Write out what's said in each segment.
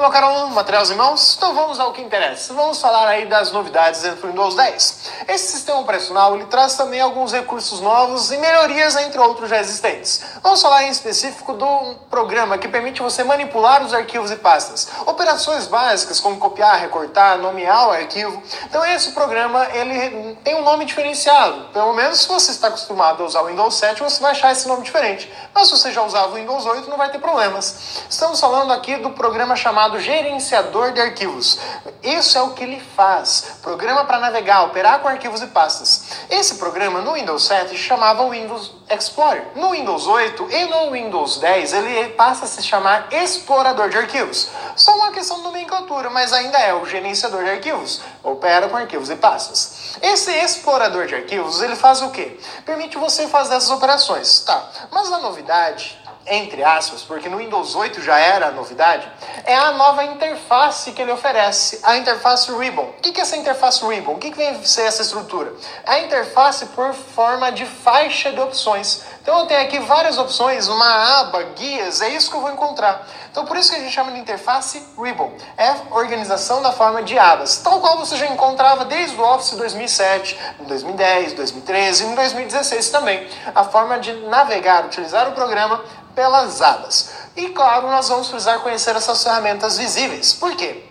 Meu caro aluno, materiais em mãos? Então vamos ao que interessa. Vamos falar aí das novidades dentro do Windows 10. Esse sistema operacional ele traz também alguns recursos novos e melhorias entre outros já existentes. Vamos falar em específico do programa que permite você manipular os arquivos e pastas. Operações básicas como copiar, recortar, nomear o arquivo. Então esse programa ele tem um nome diferenciado. Pelo menos se você está acostumado a usar o Windows 7, você vai achar esse nome diferente. Mas se você já usava o Windows 8, não vai ter problemas. Estamos falando aqui do programa chamado Gerenciador de Arquivos. Isso é o que ele faz. Programa para navegar, operar com arquivos e pastas. Esse programa no Windows 7 chamava Windows Explorer. No Windows 8 e no Windows 10 ele passa a se chamar Explorador de Arquivos. Só uma questão de nomenclatura, mas ainda é o gerenciador de arquivos. Opera com arquivos e pastas. Esse explorador de arquivos, ele faz o quê? Permite você fazer essas operações. Tá, mas a novidade, entre aspas, porque no Windows 8 já era a novidade, é a nova interface que ele oferece, a interface Ribbon. O que é essa interface Ribbon? O que vem ser essa estrutura? É a interface por forma de faixa de opções. Então eu tenho aqui várias opções, uma aba, guias, é isso que eu vou encontrar. Então por isso que a gente chama de interface Ribbon. É organização da forma de abas, tal qual você já encontrava desde o Office 2007, em 2010, 2013 e em 2016 também. A forma de navegar, utilizar o programa pelas abas. E claro, nós vamos precisar conhecer essas ferramentas visíveis. Por quê?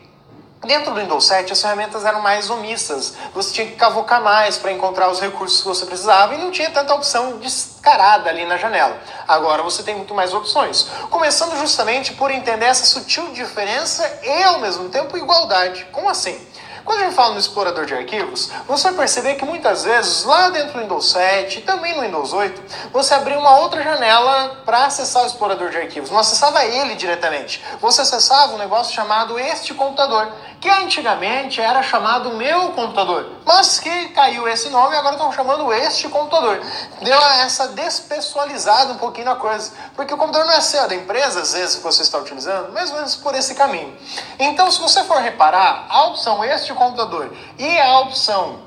Dentro do Windows 7, as ferramentas eram mais omissas. Você tinha que cavocar mais para encontrar os recursos que você precisava e não tinha tanta opção descarada ali na janela. Agora você tem muito mais opções. Começando justamente por entender essa sutil diferença e, ao mesmo tempo, igualdade. Como assim? Quando a gente fala no explorador de arquivos, você vai perceber que muitas vezes, lá dentro do Windows 7 e também no Windows 8, você abriu uma outra janela para acessar o explorador de arquivos. Não acessava ele diretamente. Você acessava um negócio chamado Este Computador, que antigamente era chamado Meu Computador, mas que caiu esse nome e agora estão chamando Este Computador. Deu essa despessoalizada um pouquinho na coisa, porque o computador não é seu, é da empresa, às vezes, que você está utilizando, mais ou menos por esse caminho. Então, se você for reparar, a opção Este Computador e a opção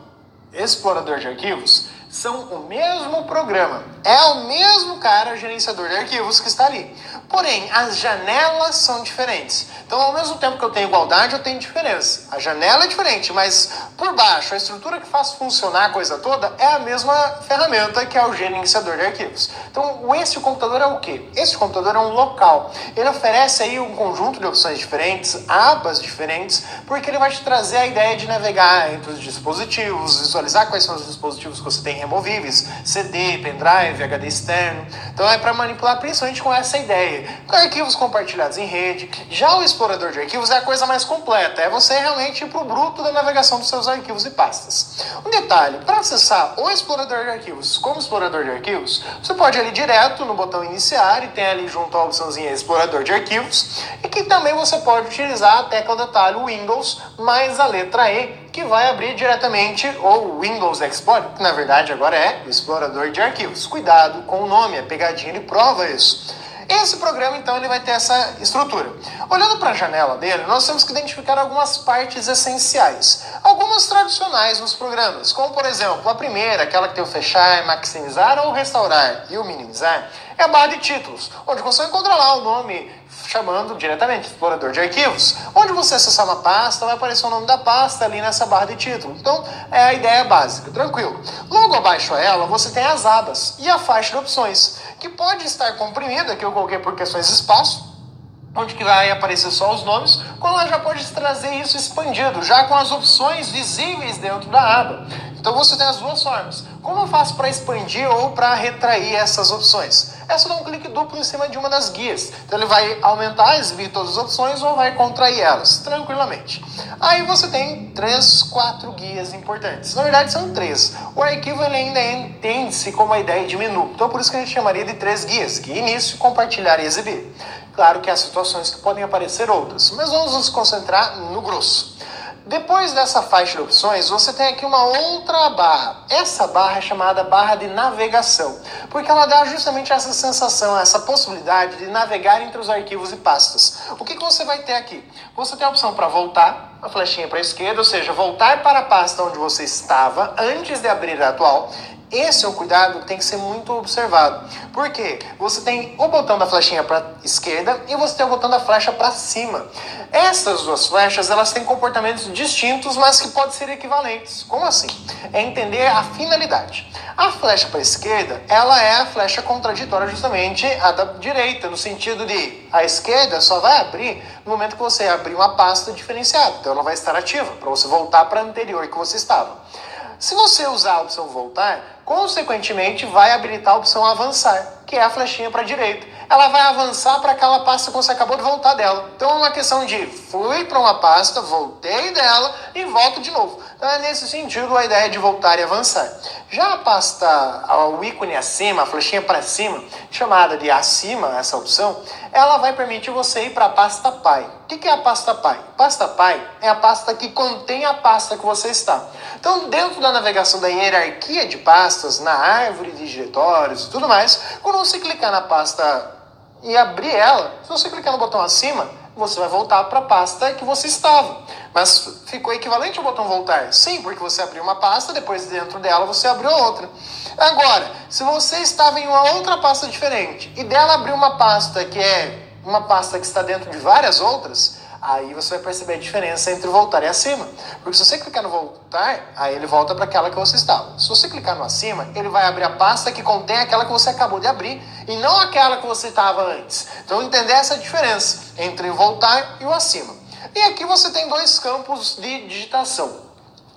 Explorador de Arquivos são o mesmo programa. É o mesmo cara, gerenciador de arquivos, que está ali. Porém, as janelas são diferentes. Então, ao mesmo tempo que eu tenho igualdade, eu tenho diferença. A janela é diferente, mas por baixo, a estrutura que faz funcionar a coisa toda é a mesma ferramenta que é o gerenciador de arquivos. Então, este computador é o quê? Este computador é um local. Ele oferece aí um conjunto de opções diferentes, abas diferentes, porque ele vai te trazer a ideia de navegar entre os dispositivos, visualizar quais são os dispositivos que você tem removíveis, CD, pendrive, HD externo. Então é para manipular principalmente com essa ideia. Com arquivos compartilhados em rede. Já o explorador de arquivos é a coisa mais completa. É você realmente ir para o bruto da navegação dos seus arquivos e pastas. Um detalhe, para acessar o explorador de arquivos como explorador de arquivos, você pode ir ali direto no botão iniciar e tem ali junto a opçãozinha explorador de arquivos, e que também você pode utilizar a tecla do atalho Windows mais a letra E, que vai abrir diretamente o Windows Explorer, que na verdade agora é o explorador de arquivos. Cuidado com o nome, a pegadinha ele prova isso. Esse programa, então, ele vai ter essa estrutura. Olhando para a janela dele, nós temos que identificar algumas partes essenciais. Algumas tradicionais nos programas, como, por exemplo, a primeira, aquela que tem o fechar, maximizar ou restaurar e o minimizar, é a barra de títulos, onde você encontra lá o nome chamando diretamente explorador de arquivos. Onde você acessar uma pasta, vai aparecer o nome da pasta ali nessa barra de título. Então, é a ideia básica, tranquilo. Logo abaixo a ela, você tem as abas e a faixa de opções, que pode estar comprimida, que eu coloquei por questões de espaço, onde que vai aparecer só os nomes, como ela já pode trazer isso expandido, já com as opções visíveis dentro da aba. Então você tem as duas formas. Como eu faço para expandir ou para retrair essas opções? É só dar um clique duplo em cima de uma das guias. Então ele vai aumentar, exibir todas as opções ou vai contrair elas, tranquilamente. Aí você tem 3, 4 guias importantes. Na verdade são 3. O arquivo ele ainda entende-se como a ideia de menu. Então por isso que a gente chamaria de 3 guias, que início, compartilhar e exibir. Claro que há situações que podem aparecer outras, mas vamos nos concentrar no grosso. Depois dessa faixa de opções, você tem aqui uma outra barra. Essa barra é chamada barra de navegação, porque ela dá justamente essa sensação, essa possibilidade de navegar entre os arquivos e pastas. O que você vai ter aqui? Você tem a opção para voltar, a flechinha para a esquerda, ou seja, voltar para a pasta onde você estava antes de abrir a atual. Esse é o cuidado que tem que ser muito observado. Por quê? Você tem o botão da flechinha para esquerda e você tem o botão da flecha para cima. Essas duas flechas, elas têm comportamentos distintos, mas que podem ser equivalentes. Como assim? É entender a finalidade. A flecha para a esquerda, ela é a flecha contraditória justamente à da direita, no sentido de a esquerda só vai abrir no momento que você abrir uma pasta diferenciada. Então ela vai estar ativa para você voltar para a anterior que você estava. Se você usar a opção voltar, consequentemente vai habilitar a opção avançar, que é a flechinha para a direita. Ela vai avançar para aquela pasta que você acabou de voltar dela. Então é uma questão de fui para uma pasta, voltei dela e volto de novo. Então é nesse sentido a ideia de voltar e avançar. Já a pasta, o ícone acima, a flechinha para cima, chamada de acima, essa opção, ela vai permitir você ir para a pasta pai. O que é a pasta pai? Pasta pai é a pasta que contém a pasta que você está. Então, dentro da navegação da hierarquia de pastas, na árvore de diretórios e tudo mais, quando você clicar na pasta e abrir ela, se você clicar no botão acima, você vai voltar para a pasta que você estava. Mas ficou equivalente ao botão voltar? Sim, porque você abriu uma pasta, depois dentro dela você abriu outra. Agora, se você estava em uma outra pasta diferente e dela abriu uma pasta que é uma pasta que está dentro de várias outras, aí você vai perceber a diferença entre voltar e acima. Porque se você clicar no voltar, aí ele volta para aquela que você estava. Se você clicar no acima, ele vai abrir a pasta que contém aquela que você acabou de abrir e não aquela que você estava antes. Então entender essa diferença entre o voltar e o acima. E aqui você tem dois campos de digitação.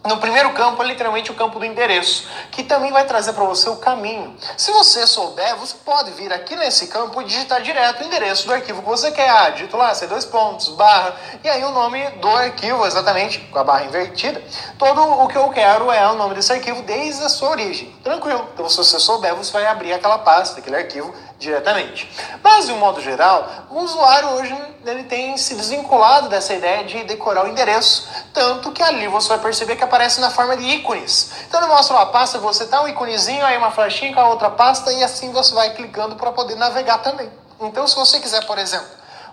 No primeiro campo é literalmente o campo do endereço, que também vai trazer para você o caminho. Se você souber, você pode vir aqui nesse campo e digitar direto o endereço do arquivo que você quer. Digito lá, C2 pontos, barra, e aí o nome do arquivo, exatamente, com a barra invertida. Todo o que eu quero é o nome desse arquivo desde a sua origem. Tranquilo. Então se você souber, você vai abrir aquela pasta, aquele arquivo, diretamente. Mas, de um modo geral, o usuário hoje ele tem se desvinculado dessa ideia de decorar o endereço, tanto que ali você vai perceber que aparece na forma de ícones. Então ele mostra uma pasta, você tá um íconezinho, aí uma flechinha com a outra pasta, e assim você vai clicando para poder navegar também. Então se você quiser, por exemplo,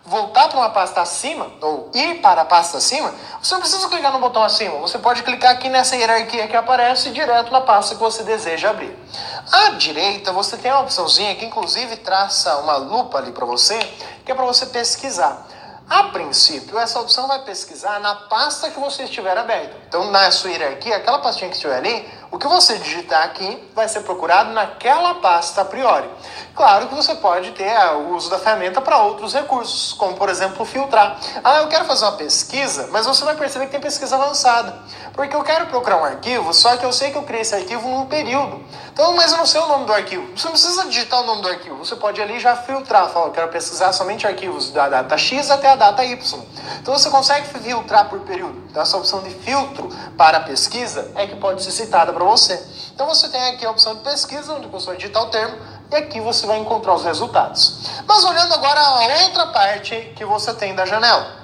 voltar para uma pasta acima, ou ir para a pasta acima, você não precisa clicar no botão acima, você pode clicar aqui nessa hierarquia que aparece direto na pasta que você deseja abrir. À direita você tem uma opçãozinha que inclusive traça uma lupa ali para você, que é para você pesquisar. A princípio, essa opção vai pesquisar na pasta que você estiver aberto. Então, na sua hierarquia, aquela pastinha que estiver ali, o que você digitar aqui vai ser procurado naquela pasta a priori. Claro que você pode ter o uso da ferramenta para outros recursos, como, por exemplo, filtrar. Eu quero fazer uma pesquisa, mas você vai perceber que tem pesquisa avançada. Porque eu quero procurar um arquivo, só que eu sei que eu criei esse arquivo num período. Então, mas eu não sei o nome do arquivo. Você não precisa digitar o nome do arquivo. Você pode ali já filtrar. Falar, eu quero pesquisar somente arquivos da data X até a data Y. Então, você consegue filtrar por período. Então, essa opção de filtro para a pesquisa é que pode ser citada para você. Então, você tem aqui a opção de pesquisa, onde você vai digitar o termo, e aqui você vai encontrar os resultados. Mas olhando agora a outra parte que você tem da janela.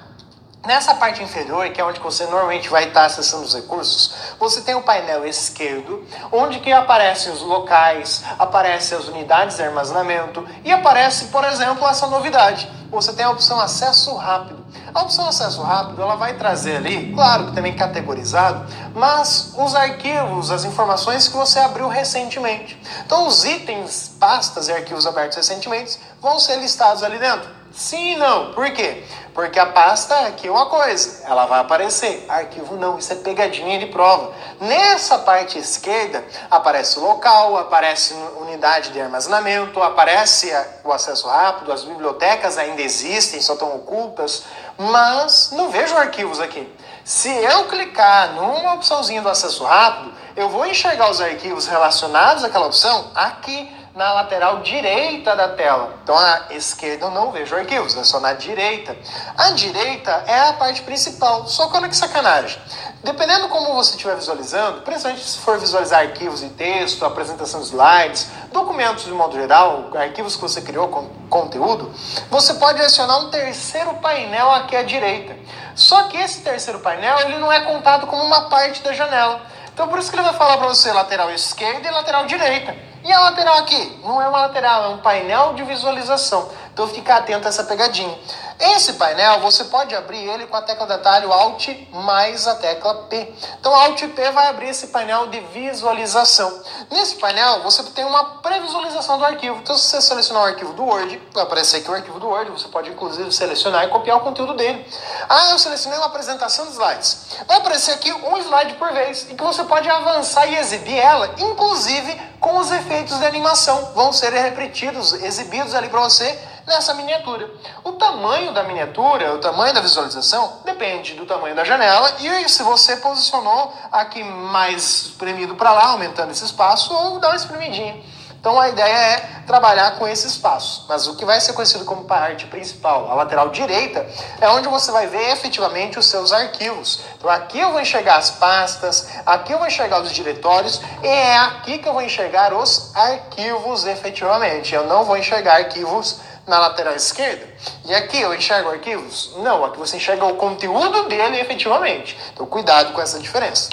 Nessa parte inferior, que é onde você normalmente vai estar acessando os recursos, você tem o painel esquerdo, onde que aparecem os locais, aparecem as unidades de armazenamento e aparece, por exemplo, essa novidade. Você tem a opção acesso rápido. A opção acesso rápido, ela vai trazer ali, claro que também categorizado, mas os arquivos, as informações que você abriu recentemente. Então os itens, pastas e arquivos abertos recentemente vão ser listados ali dentro. Sim e não. Por quê? Porque a pasta aqui é uma coisa, ela vai aparecer. Arquivo não, isso é pegadinha de prova. Nessa parte esquerda aparece o local, aparece unidade de armazenamento, aparece o acesso rápido, as bibliotecas ainda existem, só estão ocultas, mas não vejo arquivos aqui. Se eu clicar numa opçãozinha do acesso rápido, eu vou enxergar os arquivos relacionados àquela opção aqui na lateral direita da tela. Então, à esquerda eu não vejo arquivos, é só na direita. A direita é a parte principal, só que olha que sacanagem. Dependendo como você estiver visualizando, principalmente se for visualizar arquivos de texto, apresentação de slides, documentos de modo geral, arquivos que você criou com conteúdo, você pode adicionar um terceiro painel aqui à direita. Só que esse terceiro painel ele não é contado como uma parte da janela. Então, por isso que ele vai falar para você lateral esquerda e lateral direita. E a lateral aqui? Não é uma lateral, é um painel de visualização. Então, fica atento a essa pegadinha. Esse painel, você pode abrir ele com a tecla de atalho Alt mais a tecla P. Então, Alt P vai abrir esse painel de visualização. Nesse painel, você tem uma pré-visualização do arquivo. Então, se você selecionar o arquivo do Word, vai aparecer aqui o arquivo do Word. Você pode, inclusive, selecionar e copiar o conteúdo dele. Ah, eu selecionei uma apresentação de slides. Vai aparecer aqui um slide por vez, em que você pode avançar e exibir ela, inclusive com os efeitos de animação. Vão ser repetidos, exibidos ali para você nessa miniatura. O tamanho da miniatura, o tamanho da visualização, depende do tamanho da janela e se você posicionou aqui mais espremido para lá, aumentando esse espaço, ou dá uma espremidinha. Então a ideia é trabalhar com esse espaço. Mas o que vai ser conhecido como parte principal, a lateral direita, é onde você vai ver efetivamente os seus arquivos. Então aqui eu vou enxergar as pastas, aqui eu vou enxergar os diretórios, e é aqui que eu vou enxergar os arquivos efetivamente. Eu não vou enxergar arquivos na lateral esquerda. E aqui eu enxergo arquivos? Não, aqui você enxerga o conteúdo dele efetivamente. Então cuidado com essa diferença.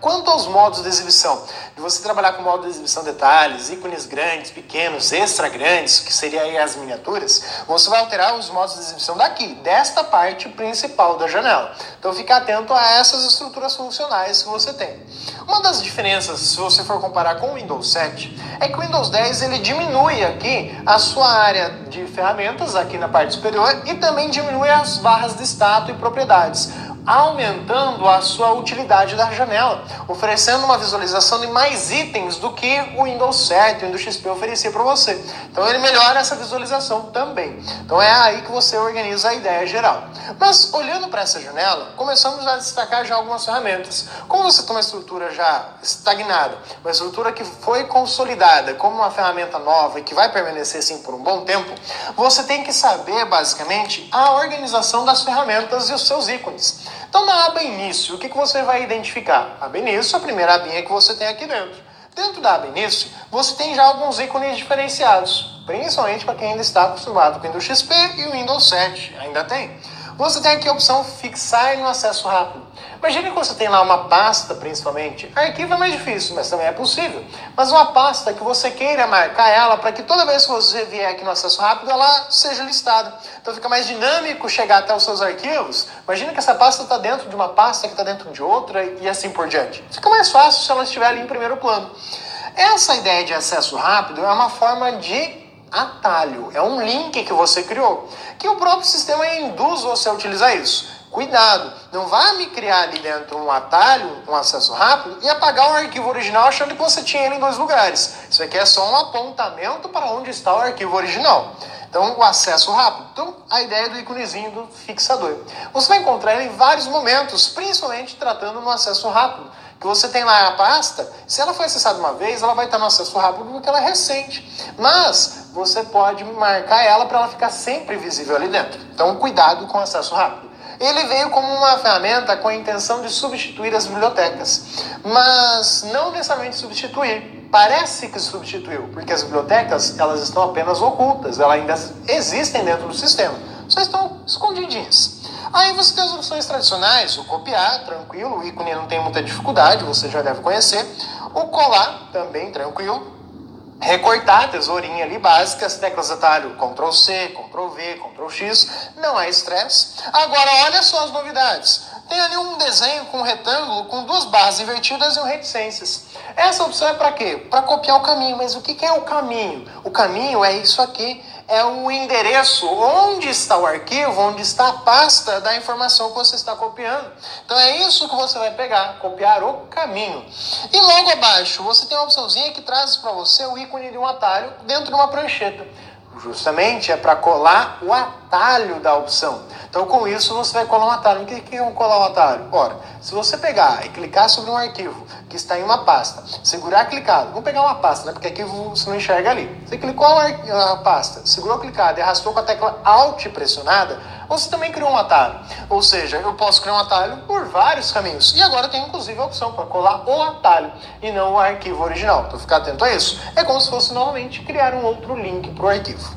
Quanto aos modos de exibição, de você trabalhar com modo de exibição detalhes, ícones grandes, pequenos, extra grandes, que seriam aí as miniaturas, você vai alterar os modos de exibição daqui, desta parte principal da janela. Então fique atento a essas estruturas funcionais que você tem. Uma das diferenças, se você for comparar com o Windows 7, é que o Windows 10 ele diminui aqui a sua área de ferramentas, aqui na parte superior, e também diminui as barras de status e propriedades, aumentando a sua utilidade da janela, oferecendo uma visualização de mais itens do que o Windows 7, o Windows XP oferecia para você. Então ele melhora essa visualização também. Então é aí que você organiza a ideia geral. Mas olhando para essa janela, começamos a destacar já algumas ferramentas. Como você tem uma estrutura já estagnada, uma estrutura que foi consolidada como uma ferramenta nova e que vai permanecer assim por um bom tempo, você tem que saber basicamente a organização das ferramentas e os seus ícones. Então, na aba Início, o que você vai identificar? A aba Início, a primeira abinha que você tem aqui dentro. Dentro da aba Início, você tem já alguns ícones diferenciados, principalmente para quem ainda está acostumado com o Windows XP e o Windows 7, ainda tem. Você tem aqui a opção Fixar no acesso rápido. Imagine que você tem lá uma pasta, principalmente. Arquivo é mais difícil, mas também é possível. Mas uma pasta que você queira marcar ela para que toda vez que você vier aqui no acesso rápido, ela seja listada. Então fica mais dinâmico chegar até os seus arquivos. Imagina que essa pasta está dentro de uma pasta que está dentro de outra e assim por diante. Fica mais fácil se ela estiver ali em primeiro plano. Essa ideia de acesso rápido é uma forma de atalho. É um link que você criou, que o próprio sistema induz você a utilizar isso. Cuidado, não vá me criar ali dentro um atalho, um acesso rápido e apagar o arquivo original achando que você tinha ele em dois lugares. Isso aqui é só um apontamento para onde está o arquivo original. Então, o acesso rápido. Então, a ideia do íconezinho do fixador. Você vai encontrar ele em vários momentos, principalmente tratando no acesso rápido. Que você tem lá a pasta, se ela foi acessada uma vez, ela vai estar no acesso rápido porque ela é recente. Mas você pode marcar ela para ela ficar sempre visível ali dentro. Então, cuidado com o acesso rápido. Ele veio como uma ferramenta com a intenção de substituir as bibliotecas, mas não necessariamente substituir. Parece que substituiu, porque as bibliotecas elas estão apenas ocultas, elas ainda existem dentro do sistema, só estão escondidinhas. Aí você tem as opções tradicionais, o copiar, tranquilo, o ícone não tem muita dificuldade, você já deve conhecer. O colar, também tranquilo. Recortar, tesourinha ali básica, as teclas de atalho Ctrl+C, Ctrl+V, Ctrl+X, não é estresse. Agora, olha só as novidades. Tem ali um desenho com um retângulo com duas barras invertidas e um reticências. Essa opção é para quê? Para copiar o caminho. Mas o que é o caminho? O caminho é isso aqui. É o endereço, onde está o arquivo, onde está a pasta da informação que você está copiando. Então é isso que você vai pegar, copiar o caminho. E logo abaixo, você tem uma opçãozinha que traz para você o ícone de um atalho dentro de uma prancheta. Justamente é para colar o atalho da opção. Então com isso você vai colar um atalho. O que é colar um atalho? Ora, se você pegar e clicar sobre um arquivo que está em uma pasta, segurar clicado, vamos pegar uma pasta, né? Porque aqui você não enxerga ali. Você clicou a pasta, segurou clicado e arrastou com a tecla Alt pressionada, você também criou um atalho. Ou seja, eu posso criar um atalho por vários caminhos. E agora tem inclusive a opção para colar o atalho e não o arquivo original. Então fica atento a isso. É como se fosse novamente criar um outro link para o arquivo.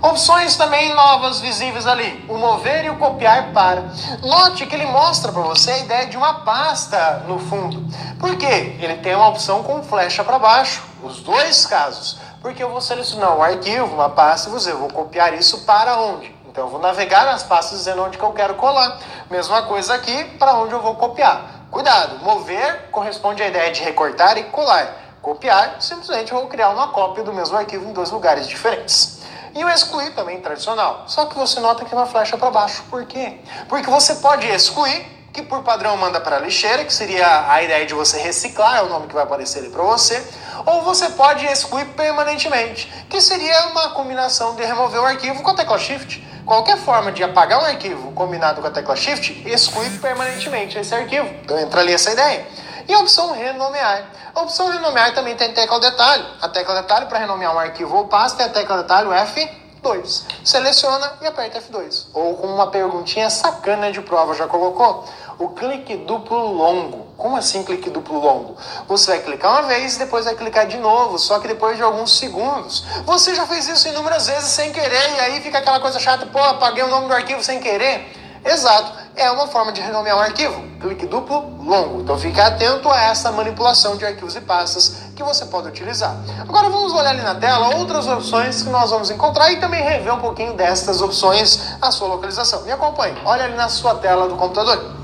Opções também novas visíveis ali. O mover e o copiar para. Note que ele mostra para você a ideia de uma pasta no fundo. Por quê? Ele tem uma opção com flecha para baixo. Os dois casos. Porque eu vou selecionar um arquivo, uma pasta e vou copiar isso para onde? Então eu vou navegar nas pastas dizendo onde que eu quero colar. Mesma coisa aqui para onde eu vou copiar. Cuidado, mover corresponde à ideia de recortar e colar. Copiar, simplesmente eu vou criar uma cópia do mesmo arquivo em dois lugares diferentes. E o excluir também tradicional. Só que você nota que é uma flecha para baixo. Por quê? Porque você pode excluir, que por padrão manda para a lixeira, que seria a ideia de você reciclar, é o nome que vai aparecer ali para você, ou você pode excluir permanentemente, que seria uma combinação de remover o arquivo com a tecla Shift. Qualquer forma de apagar um arquivo combinado com a tecla Shift, exclui permanentemente esse arquivo. Então entra ali essa ideia. E a opção renomear. A opção renomear também tem tecla detalhe. A tecla detalhe para renomear um arquivo ou pasta é a tecla detalhe F2. Seleciona e aperta F2. Ou com uma perguntinha sacana de prova, já colocou? O clique duplo longo. Como assim clique duplo longo? Você vai clicar uma vez e depois vai clicar de novo, só que depois de alguns segundos. Você já fez isso inúmeras vezes sem querer e aí fica aquela coisa chata, pô, apaguei o nome do arquivo sem querer. Exato, é uma forma de renomear um arquivo. Clique duplo longo. Então fique atento a essa manipulação de arquivos e pastas que você pode utilizar. Agora vamos olhar ali na tela outras opções que nós vamos encontrar e também rever um pouquinho destas opções a sua localização. Me acompanhe, olha ali na sua tela do computador.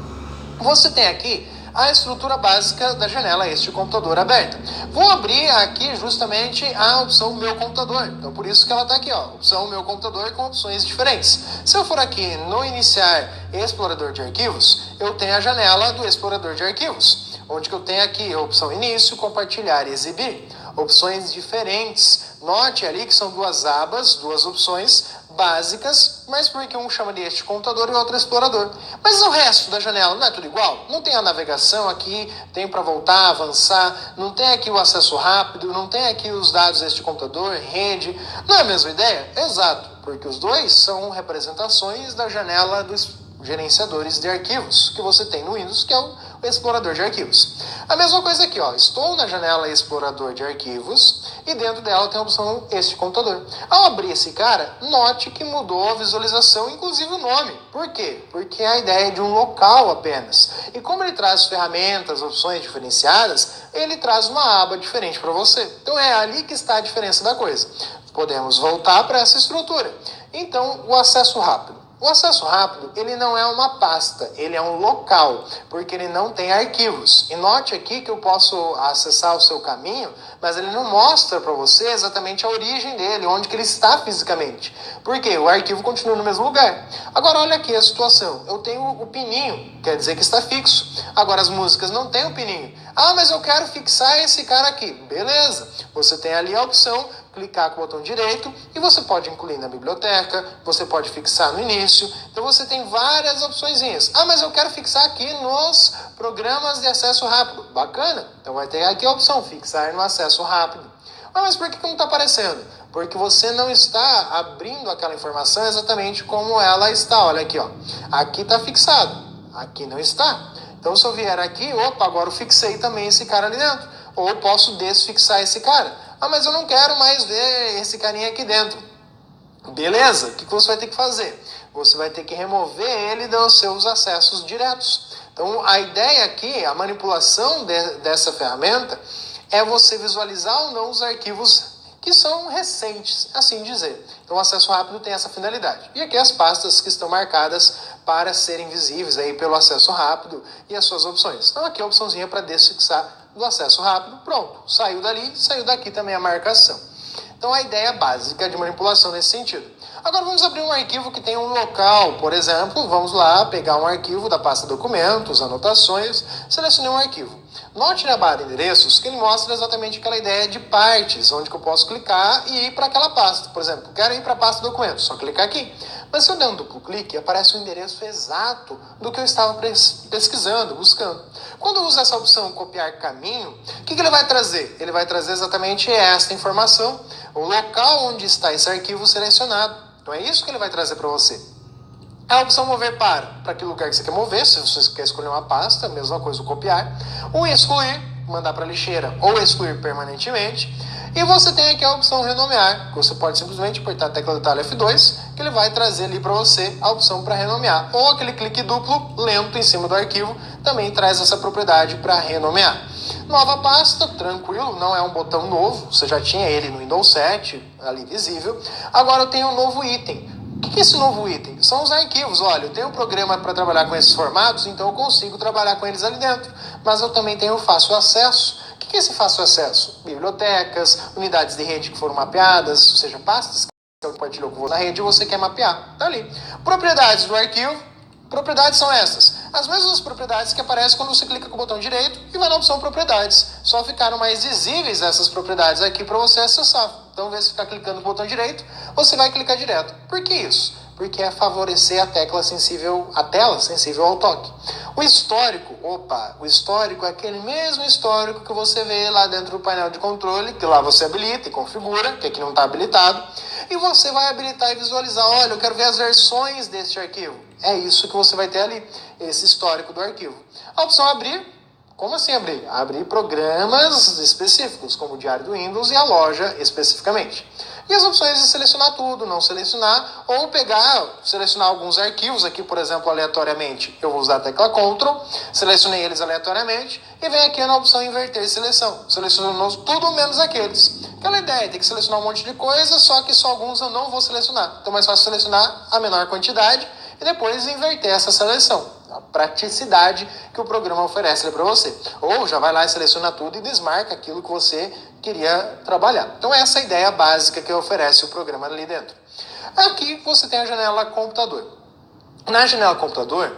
Você tem aqui a estrutura básica da janela este computador aberta. Vou abrir aqui justamente a opção meu computador. Então por isso que ela está aqui, ó, opção meu computador com opções diferentes. Se eu for aqui no iniciar explorador de arquivos, eu tenho a janela do explorador de arquivos, onde que eu tenho aqui a opção início, compartilhar e exibir. Opções diferentes. Note ali que são duas abas, duas opções básicas, mas porque um chama de este computador e o outro explorador. Mas o resto da janela não é tudo igual? Não tem a navegação aqui, tem para voltar, avançar, não tem aqui o acesso rápido, não tem aqui os dados deste computador, rede. Não é a mesma ideia? Exato, porque os dois são representações da janela dos gerenciadores de arquivos que você tem no Windows, que é o explorador de arquivos. A mesma coisa aqui, ó, estou na janela explorador de arquivos e dentro dela tem a opção este computador. Ao abrir esse cara, note que mudou a visualização, inclusive o nome. Por quê? Porque é a ideia de um local apenas. E como ele traz ferramentas, opções diferenciadas, ele traz uma aba diferente para você. Então é ali que está a diferença da coisa. Podemos voltar para essa estrutura. Então, o acesso rápido. O acesso rápido, ele não é uma pasta, ele é um local, porque ele não tem arquivos. E note aqui que eu posso acessar o seu caminho, mas ele não mostra para você exatamente a origem dele, onde que ele está fisicamente. Por quê? O arquivo continua no mesmo lugar. Agora olha aqui a situação, eu tenho o pininho, quer dizer que está fixo. Agora as músicas não têm o pininho. Ah, mas eu quero fixar esse cara aqui. Beleza, você tem ali a opção, clicar com o botão direito e você pode incluir na biblioteca, você pode fixar no início, então você tem várias opçõezinhas. Ah, mas eu quero fixar aqui nos programas de acesso rápido. Bacana, então vai ter aqui a opção fixar no acesso rápido. Ah, mas por que não está aparecendo? Porque você não está abrindo aquela informação exatamente como ela está. Olha aqui, ó. Aqui está fixado, aqui não está. Então se eu vier aqui, opa, agora eu fixei também esse cara ali dentro. Ou posso desfixar esse cara. Ah, mas eu não quero mais ver esse carinha aqui dentro. Beleza, o que você vai ter que fazer? Você vai ter que remover ele dos seus acessos diretos. Então, a ideia aqui, a manipulação dessa ferramenta, é você visualizar ou não os arquivos que são recentes, assim dizer. Então, o acesso rápido tem essa finalidade. E aqui as pastas que estão marcadas para serem visíveis aí pelo acesso rápido e as suas opções. Então, aqui a opçãozinha para desfixar do acesso rápido, pronto, saiu dali, saiu daqui também a marcação. Então a ideia básica de manipulação nesse sentido. Agora vamos abrir um arquivo que tem um local, por exemplo, vamos lá pegar um arquivo da pasta documentos, anotações, selecionei um arquivo. Note na barra de endereços que ele mostra exatamente aquela ideia de partes, onde que eu posso clicar e ir para aquela pasta. Por exemplo, quero ir para a pasta documentos, só clicar aqui. Mas se eu der um duplo clique, aparece o endereço exato do que eu estava pesquisando, buscando. Quando eu uso essa opção copiar caminho, o que ele vai trazer? Ele vai trazer exatamente esta informação, o local onde está esse arquivo selecionado. Então é isso que ele vai trazer para você. A opção mover para que lugar que você quer mover, se você quer escolher uma pasta, mesma coisa o copiar. O excluir, mandar para a lixeira ou excluir permanentemente. E você tem aqui a opção renomear, que você pode simplesmente apertar a tecla detalhe F2, que ele vai trazer ali para você a opção para renomear. Ou aquele clique duplo lento em cima do arquivo, também traz essa propriedade para renomear. Nova pasta, tranquilo, não é um botão novo, você já tinha ele no Windows 7, ali visível. Agora eu tenho um novo item. O que é esse novo item? São os arquivos. Olha, eu tenho um programa para trabalhar com esses formatos, então eu consigo trabalhar com eles ali dentro. Mas eu também tenho fácil acesso. O que é esse fácil acesso? Bibliotecas, unidades de rede que foram mapeadas, ou seja, pastas que você compartilhou com você na rede e você quer mapear. Tá ali. Propriedades do arquivo. Propriedades são essas. As mesmas propriedades que aparecem quando você clica com o botão direito e vai na opção propriedades. Só ficaram mais visíveis essas propriedades aqui para você acessar. Então, ao invés de ficar clicando no botão direito, você vai clicar direto. Por que isso? Porque é favorecer a tela sensível ao toque. O histórico é aquele mesmo histórico que você vê lá dentro do painel de controle, que lá você habilita e configura, que aqui não está habilitado, e você vai habilitar e visualizar, olha, eu quero ver as versões deste arquivo. É isso que você vai ter ali, esse histórico do arquivo. A opção abrir, como assim abrir? Abrir programas específicos, como o diário do Windows e a loja especificamente. E as opções de selecionar tudo, não selecionar, ou selecionar alguns arquivos aqui, por exemplo, aleatoriamente. Eu vou usar a tecla Ctrl, selecionei eles aleatoriamente, e vem aqui na opção inverter seleção. Selecionou tudo menos aqueles. Aquela ideia, tem que selecionar um monte de coisa, só que só alguns eu não vou selecionar. Então é mais fácil selecionar a menor quantidade e depois inverter essa seleção. A praticidade que o programa oferece para você. Ou já vai lá e seleciona tudo e desmarca aquilo que você queria trabalhar. Então essa é a ideia básica que oferece o programa ali dentro. Aqui você tem a janela computador. Na janela computador,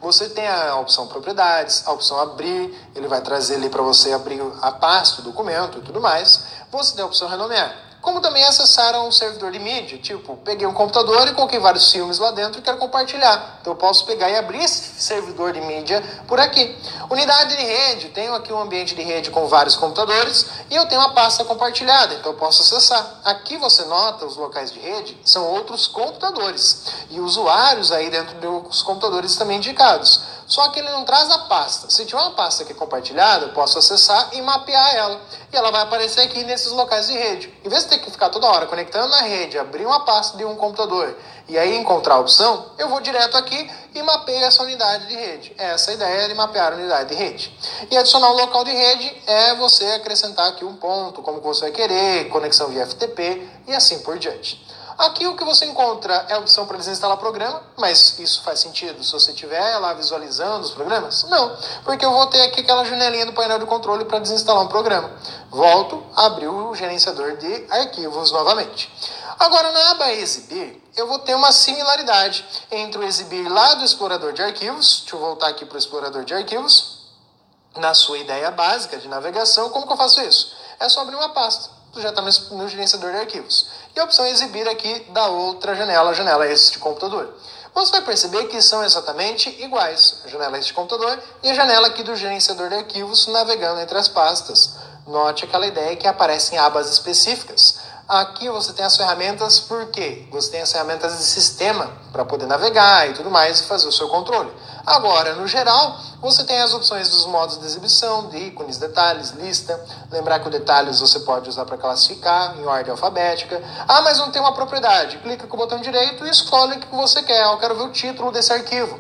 você tem a opção propriedades, a opção abrir, ele vai trazer ali para você abrir a pasta, o documento e tudo mais. Você tem a opção renomear. Como também acessar um servidor de mídia, tipo, peguei um computador e coloquei vários filmes lá dentro e quero compartilhar. Então eu posso pegar e abrir esse servidor de mídia por aqui. Unidade de rede, tenho aqui um ambiente de rede com vários computadores e eu tenho uma pasta compartilhada, então eu posso acessar. Aqui você nota os locais de rede, são outros computadores e usuários aí dentro dos computadores também indicados. Só que ele não traz a pasta. Se tiver uma pasta aqui compartilhada, eu posso acessar e mapear ela. E ela vai aparecer aqui nesses locais de rede. Em vez de ter que ficar toda hora conectando na rede, abrir uma pasta de um computador e aí encontrar a opção, eu vou direto aqui e mapeio essa unidade de rede. Essa é a ideia de mapear a unidade de rede. E adicionar um local de rede é você acrescentar aqui um ponto, como que você vai querer, conexão via FTP e assim por diante. Aqui o que você encontra é a opção para desinstalar programa, mas isso faz sentido se você estiver lá visualizando os programas? Não, porque eu vou ter aqui aquela janelinha do painel de controle para desinstalar um programa. Volto, abrir o gerenciador de arquivos novamente. Agora na aba exibir, eu vou ter uma similaridade entre o exibir lá do explorador de arquivos, deixa eu voltar aqui para o explorador de arquivos, na sua ideia básica de navegação, como que eu faço isso? É só abrir uma pasta. Já está no gerenciador de arquivos. E a opção exibir aqui da outra janela, a janela este computador. Você vai perceber que são exatamente iguais, a janela este computador e a janela aqui do gerenciador de arquivos navegando entre as pastas. Note aquela ideia que aparecem abas específicas. Aqui você tem as ferramentas, por quê? Você tem as ferramentas de sistema para poder navegar e tudo mais e fazer o seu controle. Agora, no geral, você tem as opções dos modos de exibição, de ícones, detalhes, lista. Lembrar que o detalhes você pode usar para classificar em ordem alfabética. Ah, mas não tem uma propriedade. Clica com o botão direito e escolhe o que você quer. Eu quero ver o título desse arquivo.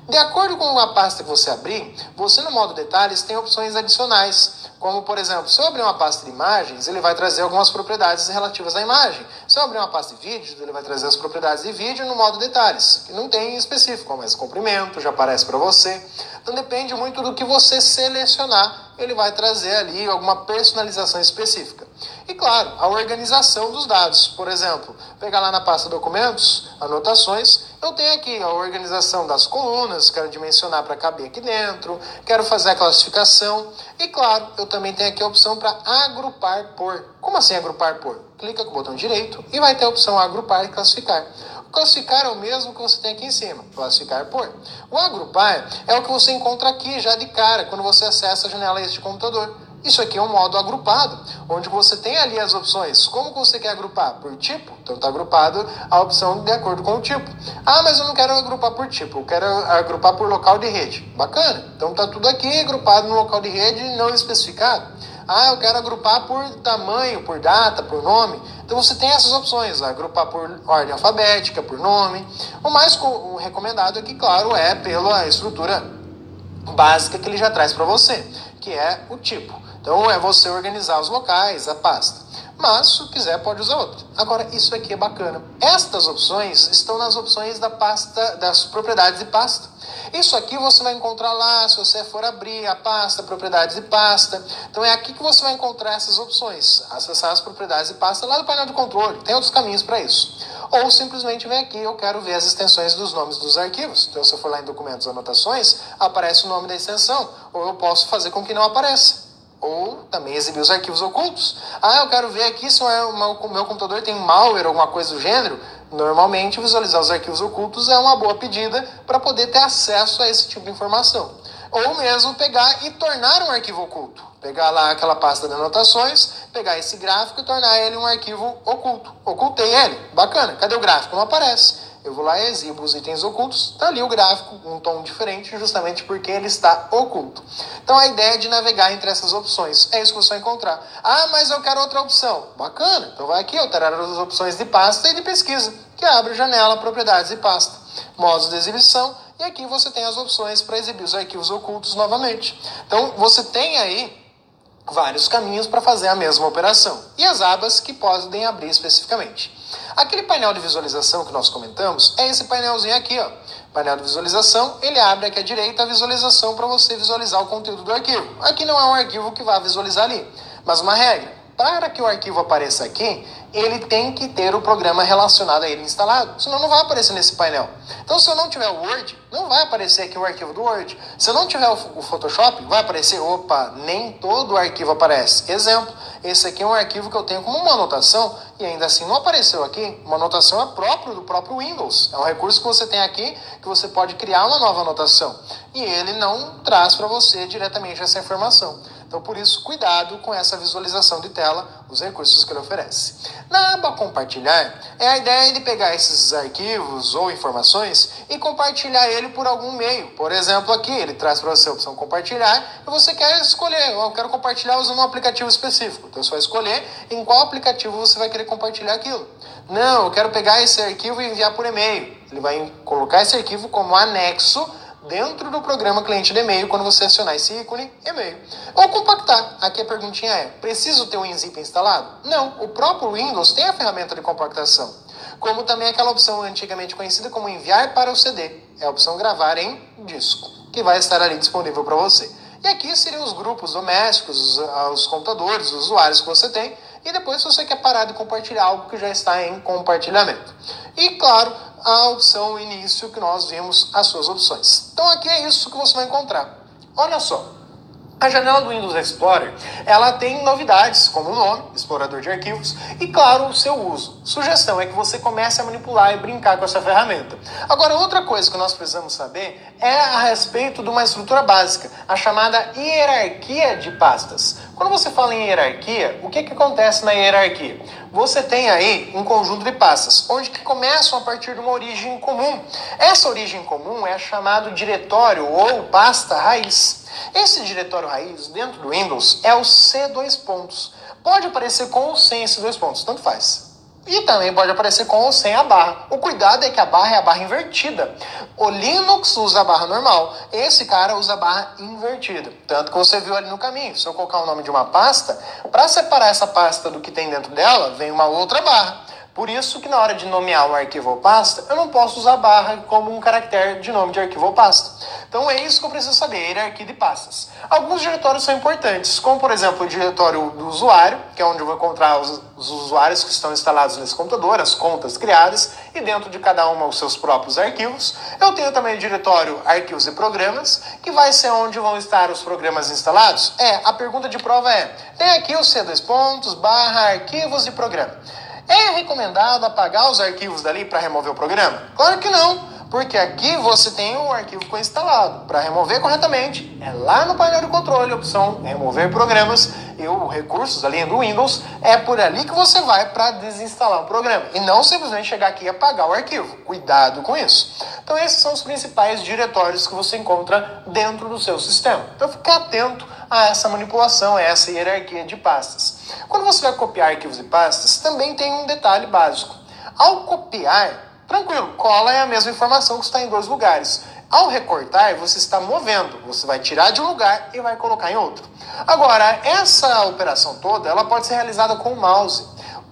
De acordo com a pasta que você abrir, você no modo detalhes tem opções adicionais. Como, por exemplo, se eu abrir uma pasta de imagens, ele vai trazer algumas propriedades relativas à imagem. Se eu abrir uma pasta de vídeos, ele vai trazer as propriedades de vídeo no modo detalhes, que não tem em específico, mas comprimento, já aparece para você. Então depende muito do que você selecionar, ele vai trazer ali alguma personalização específica. E claro, a organização dos dados. Por exemplo, pegar lá na pasta documentos, anotações, eu tenho aqui a organização das colunas, quero dimensionar para caber aqui dentro, quero fazer a classificação. E claro, eu também tenho aqui a opção para agrupar por. Como assim agrupar por? Clica com o botão direito e vai ter a opção agrupar e classificar. O classificar é o mesmo que você tem aqui em cima, classificar por. O agrupar é o que você encontra aqui já de cara, quando você acessa a janela deste computador. Isso aqui é um modo agrupado, onde você tem ali as opções. Como que você quer agrupar? Por tipo? Então está agrupado a opção de acordo com o tipo. Ah, mas eu não quero agrupar por tipo, eu quero agrupar por local de rede. Bacana. Então está tudo aqui agrupado no local de rede não especificado. Ah, eu quero agrupar por tamanho, por data, por nome. Então você tem essas opções, agrupar por ordem alfabética, por nome. O mais recomendado aqui, claro, é pela estrutura básica que ele já traz para você, que é o tipo. Então é você organizar os locais, a pasta. mas se quiser pode usar outro. Agora, isso aqui é bacana. Estas opções estão nas opções da pasta, das propriedades de pasta. Isso aqui você vai encontrar lá, se você for abrir a pasta, propriedades de pasta. Então é aqui que você vai encontrar essas opções. Acessar as propriedades de pasta lá do painel de controle. Tem outros caminhos para isso. Ou simplesmente vem aqui, eu quero ver as extensões dos nomes dos arquivos. Então se eu for lá em documentos, anotações, aparece o nome da extensão. Ou eu posso fazer com que não apareça. Ou também exibir os arquivos ocultos. Eu quero ver aqui se o meu computador tem malware ou alguma coisa do gênero. Normalmente, visualizar os arquivos ocultos é uma boa pedida para poder ter acesso a esse tipo de informação. Ou mesmo pegar e tornar um arquivo oculto. Pegar lá aquela pasta de anotações, pegar esse gráfico e tornar ele um arquivo oculto. Ocultei ele. Bacana. Cadê o gráfico? Não aparece. Eu vou lá e exibo os itens ocultos. Está ali o gráfico, um tom diferente, justamente porque ele está oculto. Então, a ideia é de navegar entre essas opções. É isso que você vai encontrar. Mas eu quero outra opção. Bacana. Então, vai aqui, alterar as opções de pasta e de pesquisa, que abre janela, propriedades de pasta, modos de exibição, e aqui você tem as opções para exibir os arquivos ocultos novamente. Então, você tem aí vários caminhos para fazer a mesma operação. E as abas que podem abrir especificamente. Aquele painel de visualização que nós comentamos é esse painelzinho aqui, ó. Painel de visualização, ele abre aqui à direita a visualização para você visualizar o conteúdo do arquivo. Aqui não é um arquivo que vai visualizar ali, mas uma regra. Para que o arquivo apareça aqui, ele tem que ter o programa relacionado a ele instalado, senão não vai aparecer nesse painel. Então, se eu não tiver o Word, não vai aparecer aqui o arquivo do Word. Se eu não tiver o Photoshop, vai aparecer, nem todo o arquivo aparece. Exemplo, esse aqui é um arquivo que eu tenho como uma anotação e ainda assim não apareceu aqui. Uma anotação é próprio do próprio Windows. É um recurso que você tem aqui que você pode criar uma nova anotação. E ele não traz para você diretamente essa informação. Então, por isso, cuidado com essa visualização de tela, os recursos que ele oferece. Na aba compartilhar, é a ideia de pegar esses arquivos ou informações e compartilhar ele por algum meio. Por exemplo, aqui ele traz para você a opção compartilhar e você quer escolher, eu quero compartilhar usando um aplicativo específico. Então, você vai escolher em qual aplicativo você vai querer compartilhar aquilo. Não, eu quero pegar esse arquivo e enviar por e-mail. Ele vai colocar esse arquivo como anexo dentro do programa cliente de e-mail, quando você acionar esse ícone, e-mail. Ou compactar. Aqui a perguntinha é, preciso ter um WinZip instalado? Não, o próprio Windows tem a ferramenta de compactação. Como também aquela opção antigamente conhecida como enviar para o CD. É a opção gravar em disco, que vai estar ali disponível para você. E aqui seriam os grupos domésticos, os computadores, os usuários que você tem, e depois se você quer parar de compartilhar algo que já está em compartilhamento. E claro, a opção início que nós vimos as suas opções. Então aqui é isso que você vai encontrar. Olha só. A janela do Windows Explorer, ela tem novidades, como o nome, explorador de arquivos, e claro, o seu uso. Sugestão é que você comece a manipular e brincar com essa ferramenta. Agora, outra coisa que nós precisamos saber é a respeito de uma estrutura básica, a chamada hierarquia de pastas. Quando você fala em hierarquia, o que acontece na hierarquia? Você tem aí um conjunto de pastas, onde que começam a partir de uma origem comum. Essa origem comum é chamado diretório ou pasta raiz. Esse diretório raiz dentro do Windows é o C2 pontos. Pode aparecer com ou sem esse dois pontos, tanto faz. E também pode aparecer com ou sem a barra. O cuidado é que a barra é a barra invertida. O Linux usa a barra normal, esse cara usa a barra invertida. Tanto que você viu ali no caminho. Se eu colocar o nome de uma pasta, para separar essa pasta do que tem dentro dela, vem uma outra barra. Por isso que na hora de nomear um arquivo ou pasta, eu não posso usar barra como um caractere de nome de arquivo ou pasta. Então é isso que eu preciso saber, hierarquia de pastas. Alguns diretórios são importantes, como por exemplo o diretório do usuário, que é onde eu vou encontrar os usuários que estão instalados nesse computador, as contas criadas, e dentro de cada uma os seus próprios arquivos. Eu tenho também o diretório arquivos e programas, que vai ser onde vão estar os programas instalados. A pergunta de prova tem aqui o C2 pontos, barra, arquivos e programa. É recomendado apagar os arquivos dali para remover o programa? Claro que não, porque aqui você tem o arquivo instalado. Para remover corretamente, é lá no painel de controle, a opção remover programas e os recursos ali do Windows, é por ali que você vai para desinstalar o programa. E não simplesmente chegar aqui e apagar o arquivo. Cuidado com isso. Então esses são os principais diretórios que você encontra dentro do seu sistema. Então fique atento a essa manipulação, a essa hierarquia de pastas. Quando você vai copiar arquivos e pastas, também tem um detalhe básico. Ao copiar, tranquilo, cola é a mesma informação que está em dois lugares. Ao recortar, você está movendo. Você vai tirar de um lugar e vai colocar em outro. Agora, essa operação toda, ela pode ser realizada com o mouse.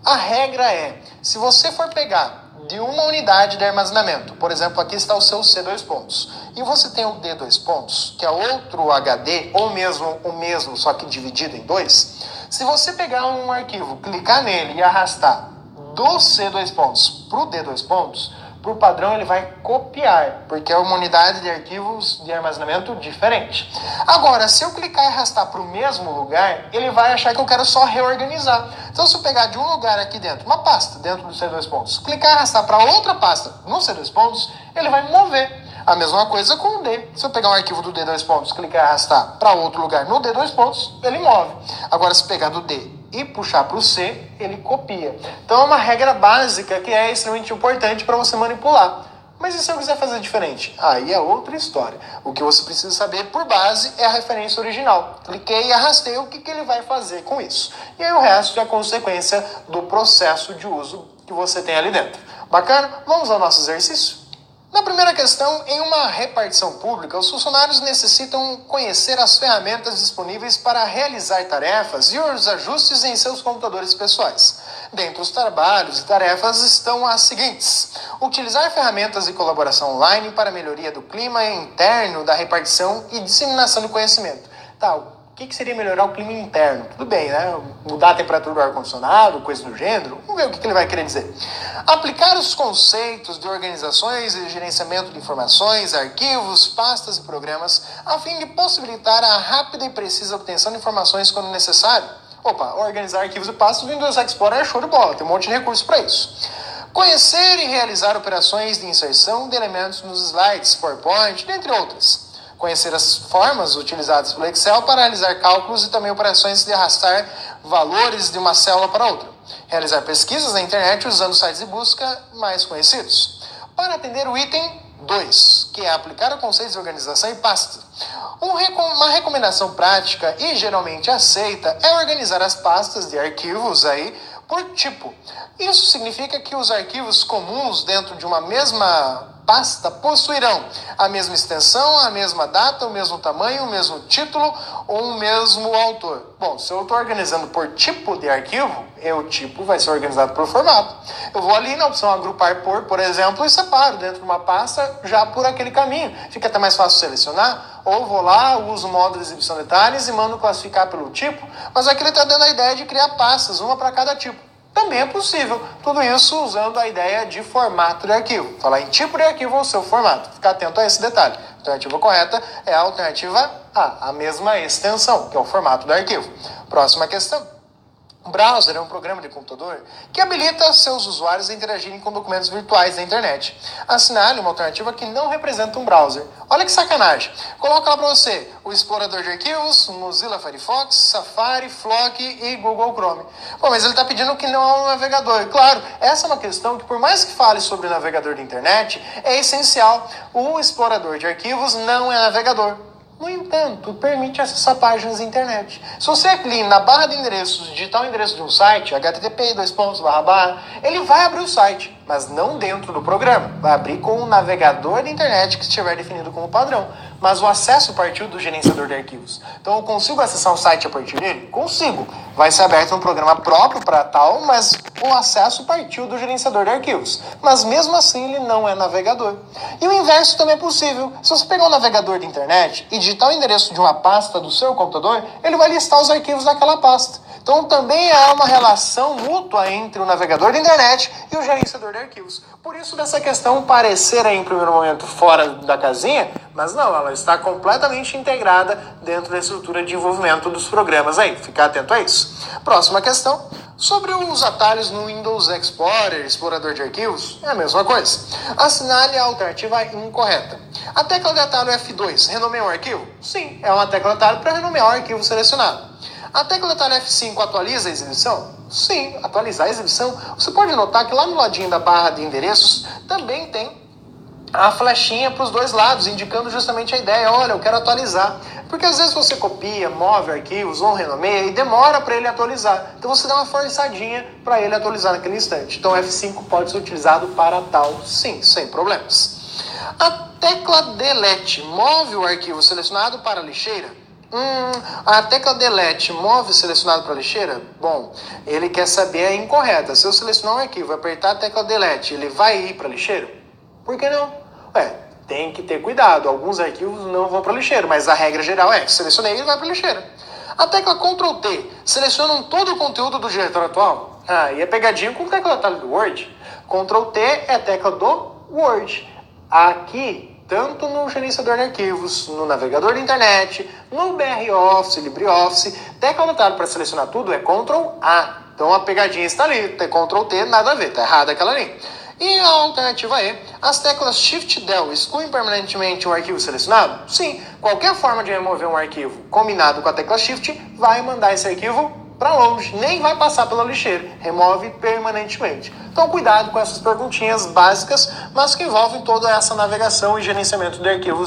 A regra é, se você for pegar de uma unidade de armazenamento, por exemplo, aqui está o seu C2 pontos, e você tem o D2 pontos, que é outro HD, ou mesmo o mesmo, só que dividido em dois, se você pegar um arquivo, clicar nele e arrastar do C2 pontos para o D2 pontos, por padrão ele vai copiar, porque é uma unidade de arquivos de armazenamento diferente. Agora, se eu clicar e arrastar para o mesmo lugar, ele vai achar que eu quero só reorganizar. Então, se eu pegar de um lugar aqui dentro, uma pasta dentro do C2 pontos, clicar e arrastar para outra pasta no C2 pontos, ele vai mover. A mesma coisa com o D. Se eu pegar um arquivo do D2 pontos, clicar e arrastar para outro lugar no D2 pontos, ele move. Agora, se pegar do D e puxar para o C, ele copia. Então é uma regra básica que é extremamente importante para você manipular. Mas e se eu quiser fazer diferente? Aí é outra história. O que você precisa saber por base é a referência original. Cliquei e arrastei, o que ele vai fazer com isso? E aí o resto é consequência do processo de uso que você tem ali dentro. Bacana? Vamos ao nosso exercício? Na primeira questão, em uma repartição pública, os funcionários necessitam conhecer as ferramentas disponíveis para realizar tarefas e os ajustes em seus computadores pessoais. Dentre os trabalhos e tarefas estão as seguintes: utilizar ferramentas de colaboração online para melhoria do clima interno da repartição e disseminação de conhecimento. O que seria melhorar o clima interno? Tudo bem, né? Mudar a temperatura do ar-condicionado, coisa do gênero. Vamos ver o que ele vai querer dizer. Aplicar os conceitos de organizações e gerenciamento de informações, arquivos, pastas e programas, a fim de possibilitar a rápida e precisa obtenção de informações quando necessário. Organizar arquivos e pastas no Windows Explorer é show de bola, tem um monte de recursos para isso. Conhecer e realizar operações de inserção de elementos nos slides, PowerPoint, dentre outras. Conhecer as formas utilizadas pelo Excel para realizar cálculos e também operações de arrastar valores de uma célula para outra. Realizar pesquisas na internet usando sites de busca mais conhecidos. Para atender o item 2, que é aplicar o conceito de organização e pasta. Uma recomendação prática e geralmente aceita é organizar as pastas de arquivos por tipo. Isso significa que os arquivos comuns dentro de uma mesma pasta possuirão a mesma extensão, a mesma data, o mesmo tamanho, o mesmo título ou o mesmo autor. Bom, se eu estou organizando por tipo de arquivo, o tipo vai ser organizado por formato. Eu vou ali na opção agrupar por exemplo, e separo dentro de uma pasta já por aquele caminho. Fica até mais fácil selecionar. Ou vou lá, uso o modo de exibição de detalhes e mando classificar pelo tipo. Mas aqui ele está dando a ideia de criar pastas, uma para cada tipo. Também é possível. Tudo isso usando a ideia de formato de arquivo. Falar em tipo de arquivo ou seu formato. Ficar atento a esse detalhe. A alternativa correta é a alternativa A, a mesma extensão, que é o formato do arquivo. Próxima questão. O browser é um programa de computador que habilita seus usuários a interagirem com documentos virtuais da internet. Assinale uma alternativa que não representa um browser. Olha que sacanagem. Coloca lá para você o explorador de arquivos, Mozilla Firefox, Safari, Flock e Google Chrome. Mas ele está pedindo que não é um navegador. E claro, essa é uma questão que, por mais que fale sobre navegador de internet, é essencial. O explorador de arquivos não é navegador. No entanto, permite acessar páginas da internet. Se você clicar na barra de endereços, digitar o endereço de um site, http://, ele vai abrir o site, mas não dentro do programa. Vai abrir com o navegador de internet que estiver definido como padrão. Mas o acesso partiu do gerenciador de arquivos. Então eu consigo acessar um site a partir dele? Consigo. Vai ser aberto um programa próprio para tal, mas o acesso partiu do gerenciador de arquivos. Mas mesmo assim ele não é navegador. E o inverso também é possível. Se você pegar um navegador de internet e digitar o endereço de uma pasta do seu computador, ele vai listar os arquivos daquela pasta. Então também há uma relação mútua entre o navegador de internet e o gerenciador de arquivos. Por isso dessa questão parecer em primeiro momento fora da casinha, mas não, ela está completamente integrada dentro da estrutura de envolvimento dos programas aí. Fica atento a isso. Próxima questão. Sobre os atalhos no Windows Explorer, explorador de arquivos, é a mesma coisa. Assinale a alternativa incorreta. A tecla de atalho F2 renomeia um arquivo? Sim, é uma tecla de atalho para renomear o arquivo selecionado. A tecla de atalho F5 atualiza a exibição? Sim, atualizar a exibição. Você pode notar que lá no ladinho da barra de endereços também tem a flechinha para os dois lados, indicando justamente a ideia, olha, eu quero atualizar. Porque às vezes você copia, move arquivos ou renomeia e demora para ele atualizar. Então você dá uma forçadinha para ele atualizar naquele instante. Então F5 pode ser utilizado para tal, sim, sem problemas. A tecla Delete move o arquivo selecionado para a lixeira? A tecla Delete move o selecionado para a lixeira? Bom, ele quer saber a incorreta. Se eu selecionar um arquivo e apertar a tecla Delete, ele vai ir para a lixeira? Por que não? Tem que ter cuidado. Alguns arquivos não vão para a lixeira, mas a regra geral é que selecionei ele vai para a lixeira. A tecla Ctrl T seleciona todo o conteúdo do diretório atual? E é pegadinha com a tecla atalho do Word. Ctrl T é a tecla do Word. Aqui, tanto no gerenciador de arquivos, no navegador da internet, no BROffice, LibreOffice, tecla atalho para selecionar tudo é Ctrl A. Então a pegadinha está ali, Ctrl T, nada a ver, tá errada aquela ali. E a alternativa E, as teclas Shift Del excluem permanentemente um arquivo selecionado? Sim, qualquer forma de remover um arquivo combinado com a tecla Shift vai mandar esse arquivo para longe, nem vai passar pela lixeira, remove permanentemente. Então cuidado com essas perguntinhas básicas, mas que envolvem toda essa navegação e gerenciamento de arquivos.